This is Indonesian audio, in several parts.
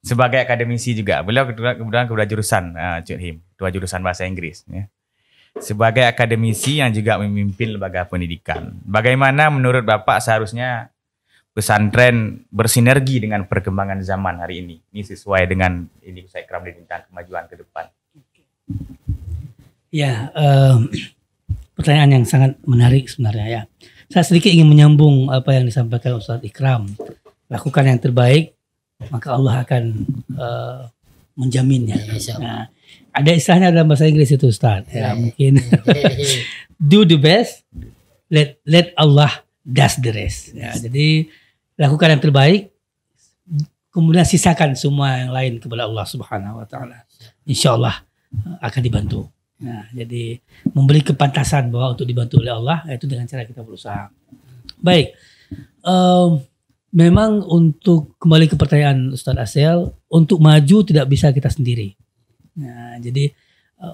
sebagai akademisi juga, beliau kebetulan kedua jurusan, Cik Him, dua jurusan bahasa Inggris. Ya. Sebagai akademisi yang juga memimpin lembaga pendidikan, bagaimana menurut Bapak seharusnya pesantren bersinergi dengan perkembangan zaman hari ini? Ini sesuai dengan ini Ustaz Ikram tentang kemajuan ke depan. Ya, pertanyaan yang sangat menarik sebenarnya ya. Saya sedikit ingin menyambung apa yang disampaikan Ustaz Ikram. Lakukan yang terbaik, maka Allah akan menjaminnya. Nah, ada istilahnya dalam bahasa Inggris itu Ustaz. Ya, mungkin do the best, let Allah does the rest. Ya, jadi lakukan yang terbaik, kemudian sisakan semua yang lain kepada Allah Subhanahu Wa Taala. Insya Allah akan dibantu. Nah, jadi memberi kepantasan bahwa untuk dibantu oleh Allah itu dengan cara kita berusaha. Baik, memang untuk kembali ke pertanyaan Ustadz Asel, untuk maju tidak bisa kita sendiri. Nah, jadi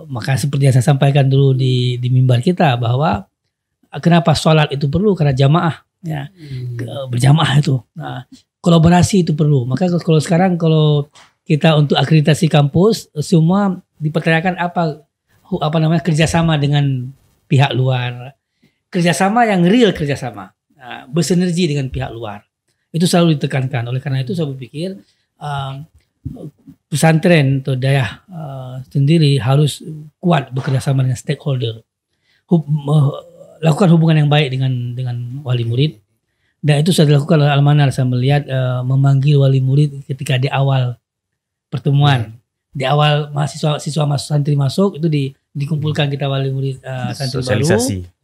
maka seperti yang saya sampaikan dulu di mimbar kita bahwa kenapa sholat itu perlu, karena jamaah, ya, berjamaah itu. Nah, kolaborasi itu perlu. Maka kalau sekarang kalau kita untuk akreditasi kampus semua dipertanyakan apa namanya kerjasama dengan pihak luar, kerjasama yang real kerjasama, bersinergi dengan pihak luar. Itu selalu ditekankan. Oleh karena itu saya berpikir pesantren atau dayah sendiri harus kuat bekerjasama dengan stakeholder, lakukan hubungan yang baik dengan wali murid, dan itu sudah dilakukan oleh Al-Manar. Saya melihat memanggil wali murid ketika di awal pertemuan, di awal siswa santri masuk itu dikumpulkan kita wali murid santri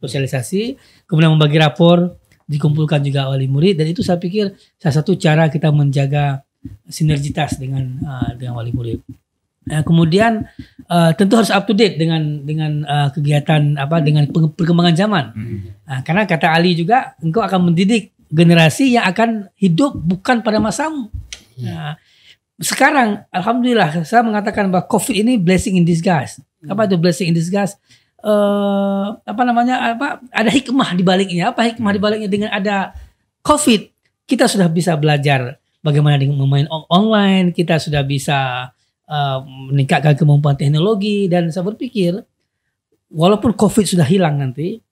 sosialisasi, kemudian membagi rapor, dikumpulkan juga wali murid, dan itu saya pikir salah satu cara kita menjaga sinergitas dengan wali murid. Kemudian tentu harus up to date dengan kegiatan dengan perkembangan zaman. Karena kata Ali juga, engkau akan mendidik generasi yang akan hidup bukan pada masamu. Sekarang alhamdulillah saya mengatakan bahwa COVID ini blessing in disguise. Apa itu blessing in disguise? Ada hikmah di baliknya. Apa hikmah di baliknya? Dengan ada COVID, kita sudah bisa belajar bagaimana dengan memain online, kita sudah bisa meningkatkan kemampuan teknologi, dan saya berpikir walaupun COVID sudah hilang nanti,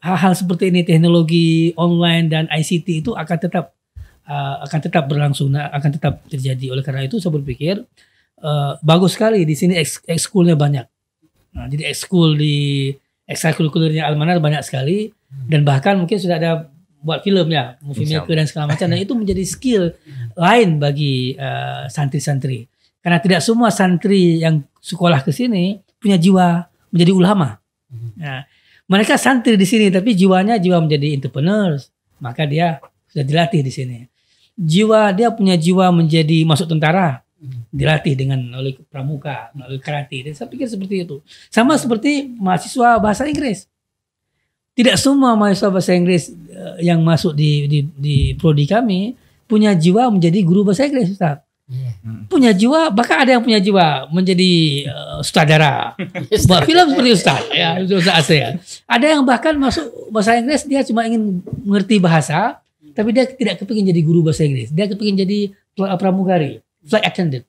hal-hal seperti ini, teknologi online dan ICT itu akan tetap berlangsung, akan tetap terjadi. Oleh karena itu saya berpikir bagus sekali di sini ekskulnya banyak. Nah, jadi ekskul di ekstrakurikulernya Al-Manar banyak sekali, dan bahkan mungkin sudah ada buat film ya, movie maker dan segala macam, dan itu menjadi skill lain bagi santri-santri. Karena tidak semua santri yang sekolah ke sini punya jiwa menjadi ulama. Nah, mereka santri di sini tapi jiwanya jiwa menjadi entrepreneurs, maka dia sudah dilatih di sini. Dia punya jiwa menjadi masuk tentara, dilatih oleh pramuka, melalui karate. Dan saya pikir seperti itu. Sama seperti mahasiswa bahasa Inggris. Tidak semua mahasiswa bahasa Inggris yang masuk di prodi kami punya jiwa menjadi guru bahasa Inggris, Ustaz. Punya jiwa, bahkan ada yang punya jiwa menjadi sutradara, buat film seperti Ustaz, ya, Ustaz Asya. Ada yang bahkan masuk bahasa Inggris, dia cuma ingin mengerti bahasa, tapi dia tidak kepingin jadi guru bahasa Inggris. Dia kepingin jadi pramugari, flight attendant.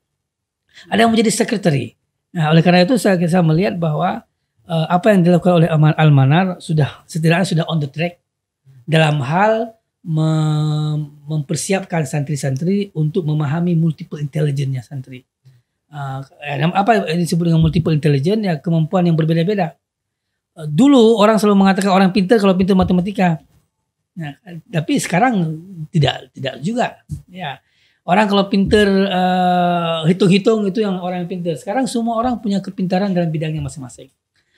Ada yang menjadi secretary. Nah, oleh karena itu saya melihat bahwa apa yang dilakukan oleh Al-Manar setidaknya sudah on the track dalam hal mempersiapkan santri-santri untuk memahami multiple intelligence-nya santri. Apa yang disebut dengan multiple intelligence? Ya, kemampuan yang berbeda-beda. Dulu orang selalu mengatakan orang pintar kalau pintar matematika. Nah, tapi sekarang tidak juga. Ya, orang kalau pintar hitung-hitung itu yang orang yang pintar. Sekarang semua orang punya kepintaran dalam bidangnya masing-masing.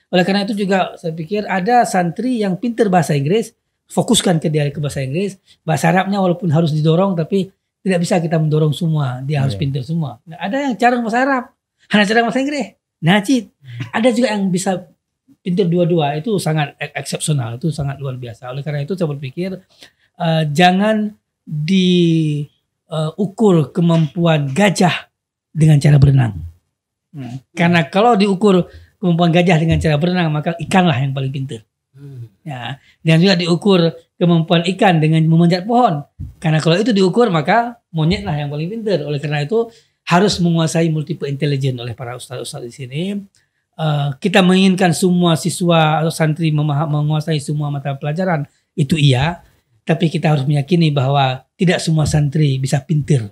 Oleh karena itu juga saya pikir ada santri yang pintar bahasa Inggris, fokuskan ke bahasa Inggris. Bahasa Arabnya walaupun harus didorong, tapi tidak bisa kita mendorong semua. Dia harus pintar semua. Nah, ada yang jarang bahasa Arab, hanya jarang bahasa Inggris. Najib. Ada juga yang bisa pintar dua-dua. Itu sangat eksepsional. Itu sangat luar biasa. Oleh karena itu saya berpikir jangan diukur kemampuan gajah dengan cara berenang. Karena kalau diukur kemampuan gajah dengan cara berenang, maka ikanlah yang paling pintar. Ya, dan juga diukur kemampuan ikan dengan memanjat pohon. Karena kalau itu diukur, maka monyet lah yang paling pintar. Oleh karena itu harus menguasai multiple intelligence oleh para ustaz-ustaz di sini. Kita menginginkan semua siswa atau santri menguasai semua mata pelajaran, itu iya. Tapi kita harus meyakini bahwa tidak semua santri bisa pintar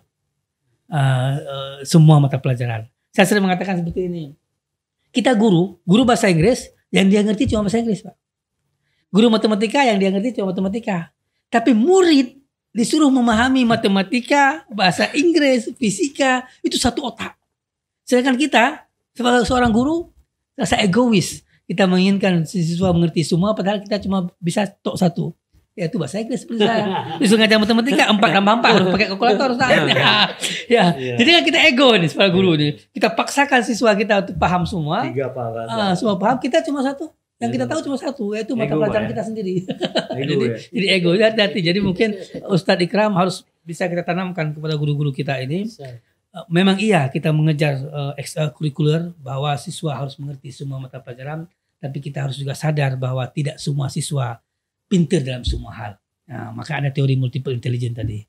semua mata pelajaran. Saya sering mengatakan seperti ini. Kita guru bahasa Inggris, yang dia ngerti cuma bahasa Inggris, Pak. Guru matematika yang dia ngerti cuma matematika. Tapi murid disuruh memahami matematika, bahasa Inggris, fisika, itu satu otak. Sedangkan kita sebagai seorang guru rasa egois. Kita menginginkan siswa mengerti semua padahal kita cuma bisa tok satu. Yaitu bahasa Inggris seperti saya. Disuruh ngajar matematika 4 tambah 4 harus pakai kalkulator. Jadi kan kita ego nih sebagai guru nih. Kita paksakan siswa kita untuk paham semua. Semua paham, kita cuma satu. Yang kita tahu cuma satu, yaitu mata pelajaran kita sendiri. Jadi ego, hati-hati. Jadi mungkin Ustadz Ikram harus bisa kita tanamkan kepada guru-guru kita ini. Memang iya kita mengejar ekstrakurikuler bahwa siswa harus mengerti semua mata pelajaran, tapi kita harus juga sadar bahwa tidak semua siswa pintar dalam semua hal. Nah, maka ada teori multiple intelligence tadi.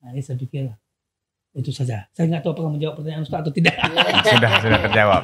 Nah, ini saya pikir itu saja. Saya nggak tahu apakah menjawab pertanyaan Ustaz atau tidak. Sudah terjawab.